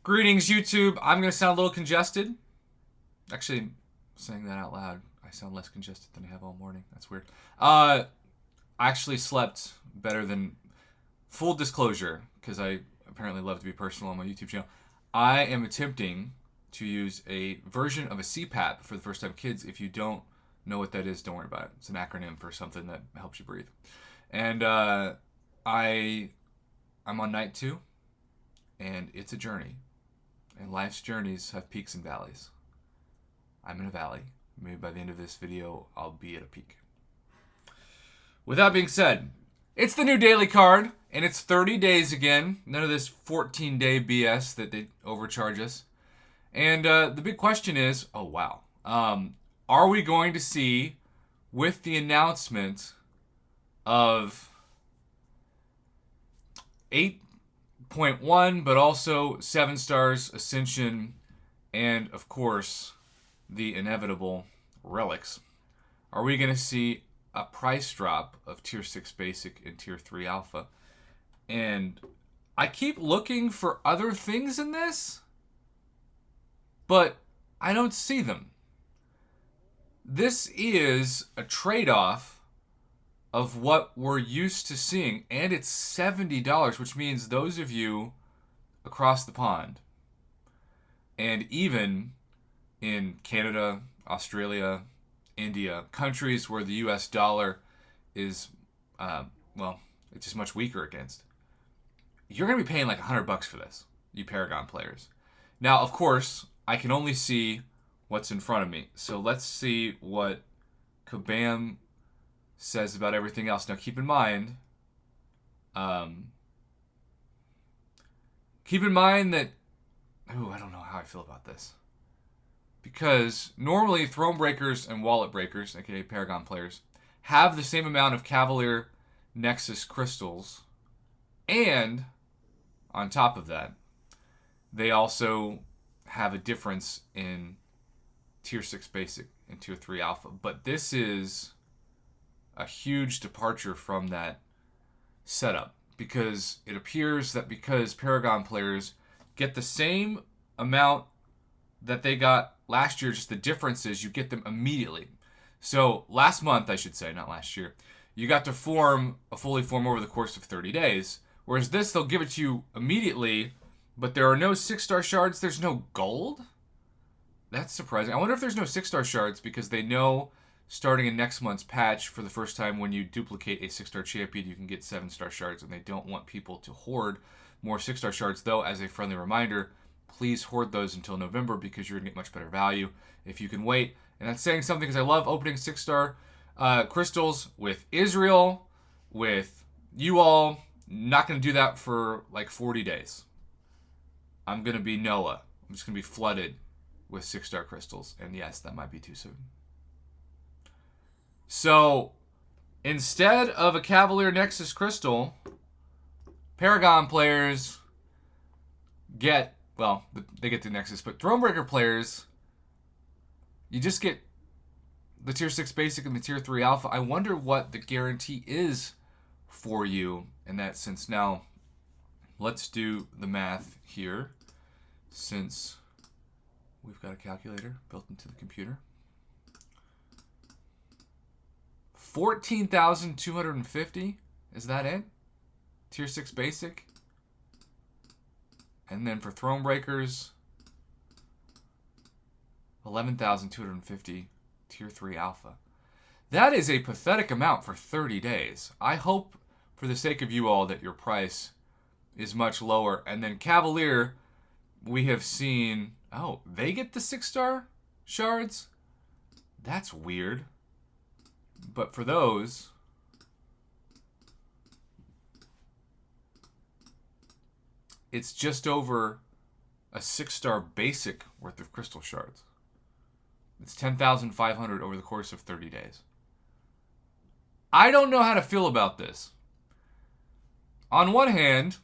Greetings, YouTube. I'm going to sound a little congested. Actually, saying that out loud, I sound less congested than I have all morning. That's weird. I actually slept better than... Full disclosure, because I apparently love to be personal on my YouTube channel. I am attempting to use a version of a CPAP for the first time. Kids, if you don't know what that is, don't worry about it. It's an acronym for something that helps you breathe. And I'm on night 2, and it's a journey. And life's journeys have peaks and valleys. I'm in a valley. Maybe by the end of this video, I'll be at a peak. With that being said, it's the new daily card, and it's 30 days again. None of this 14-day BS that they overcharge us. And the big question is, oh wow, are we going to see, with the announcement of 8.1, but also 7 stars Ascension, and of course the inevitable relics, are we going to see a price drop of tier 6 basic and tier 3 alpha? And I keep looking for other things in this, but I don't see them. This is a trade-off of what we're used to seeing, and it's $70, which means those of you across the pond, and even in Canada, Australia, India, countries where the US dollar is, it's just much weaker against, you're going to be paying like $100 for this, you Paragon players. Now, of course, I can only see what's in front of me. So let's see what Kabam says about everything else. Now, keep in mind that, I don't know how I feel about this. Because normally Throne Breakers and Wallet Breakers, aka Paragon players, have the same amount of Cavalier Nexus crystals, and on top of that, they also have a difference in tier 6 basic and tier 3 alpha. But this is a huge departure from that setup, because it appears that because Paragon players get the same amount that they got last year, just the difference is you get them immediately. So last month, I should say, not last year, you got to form a fully form over the course of 30 days. Whereas this, they'll give it to you immediately, but there are no 6-star shards. There's no gold? That's surprising. I wonder if there's no 6-star shards because they know starting in next month's patch, for the first time when you duplicate a 6-star champion, you can get 7-star shards, and they don't want people to hoard more 6-star shards. Though, as a friendly reminder, please hoard those until November because you're going to get much better value if you can wait. And that's saying something because I love opening 6-star crystals with Israel, with you all. Not going to do that for like 40 days. I'm going to be Noah. I'm just going to be flooded with 6-star crystals. And yes, that might be too soon. So, instead of a Cavalier Nexus crystal, Paragon players get, they get the Nexus, but Thronebreaker players, you just get the tier 6 basic and the tier 3 alpha. I wonder what the guarantee is for you in that sense. Now, let's do the math here, since we've got a calculator built into the computer. 14,250, is that it? Tier 6 basic. And then for Thronebreakers, 11,250 tier 3 alpha. That is a pathetic amount for 30 days. I hope, for the sake of you all, that your price is much lower. And then Cavalier, we have seen, oh, they get the 6-star shards? That's weird. But for those, it's just over a 6-star basic worth of crystal shards. It's 10,500 over the course of 30 days. I don't know how to feel about this. On one hand,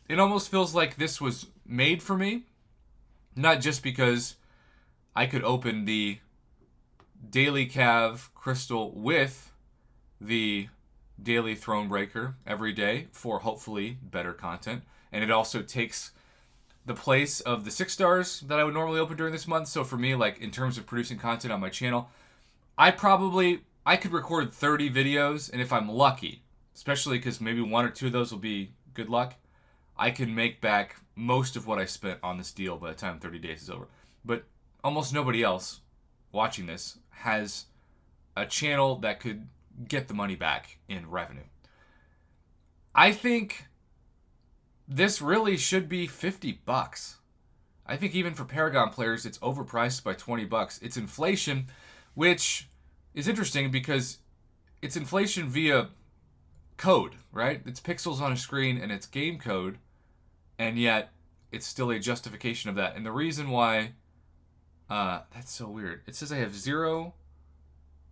it almost feels like this was made for me. Not just because I could open the Daily Cav crystal with the Daily Thronebreaker every day for hopefully better content. And it also takes the place of the 6 stars that I would normally open during this month. So for me, like in terms of producing content on my channel, I could record 30 videos, and if I'm lucky, especially because maybe 1 or 2 of those will be good luck, I can make back most of what I spent on this deal by the time 30 days is over. But almost nobody else watching this has a channel that could get the money back in revenue. I think this really should be $50. I think even for Paragon players, it's overpriced by $20. It's inflation, which is interesting because it's inflation via code, right? It's pixels on a screen and it's game code, and yet it's still a justification of that. And the reason why, that's so weird. It says I have 0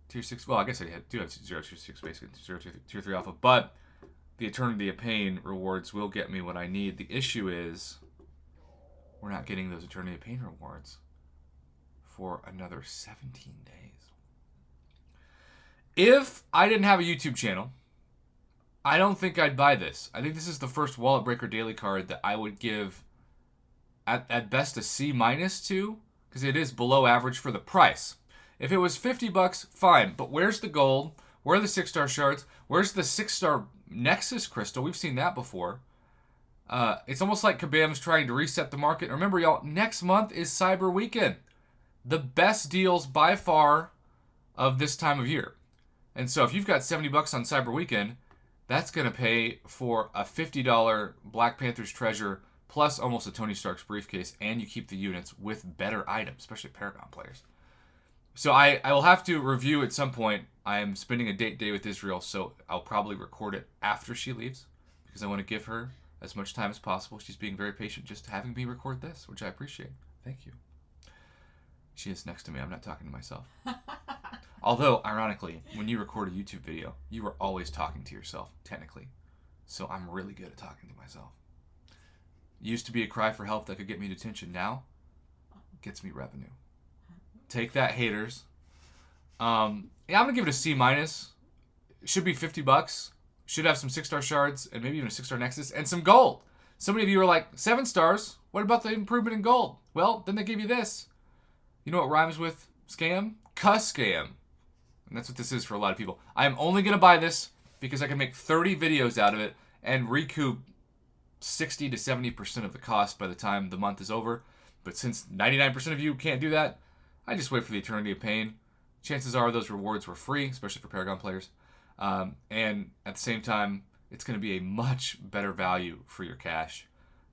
tier 6. Well, I guess I do have 0 tier 6 basically, 0 tier 3 alpha, but the Eternity of Pain rewards will get me what I need. The issue is we're not getting those Eternity of Pain rewards for another 17 days. If I didn't have a YouTube channel, I don't think I'd buy this. I think this is the first Wallet Breaker daily card that I would give at best a C- to, because it is below average for the price. If it was $50, fine. But where's the gold? Where are the 6-star shards? Where's the 6-star Nexus crystal? We've seen that before. It's almost like Kabam's trying to reset the market. Remember, y'all, next month is Cyber Weekend. The best deals by far of this time of year. And so if you've got $70 on Cyber Weekend, that's going to pay for a $50 Black Panther's treasure plus almost a Tony Stark's briefcase, and you keep the units with better items, especially Paragon players. So I will have to review at some point. I am spending a date day with Israel, so I'll probably record it after she leaves because I want to give her as much time as possible. She's being very patient just having me record this, which I appreciate. Thank you. She is next to me. I'm not talking to myself. Although, ironically, when you record a YouTube video, you are always talking to yourself, technically. So I'm really good at talking to myself. It used to be a cry for help that could get me detention. Now, it gets me revenue. Take that, haters. Yeah, I'm going to give it a C-. It should be $50. Should have some 6-star shards and maybe even a 6-star Nexus and some gold. So many of you are like, 7 stars? What about the improvement in gold? Well, then they give you this. You know what rhymes with scam? Cuss scam. And that's what this is for a lot of people. I am only going to buy this because I can make 30 videos out of it and recoup 60 to 70% of the cost by the time the month is over. But since 99% of you can't do that, I just wait for the Eternity of Pain. Chances are those rewards were free, especially for Paragon players. And at the same time, it's going to be a much better value for your cash.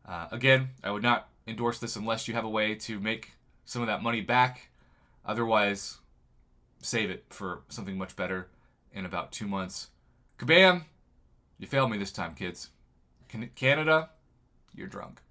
Again, I would not endorse this unless you have a way to make some of that money back. Otherwise, save it for something much better in about 2 months. Kabam! You failed me this time, kids. Canada, you're drunk.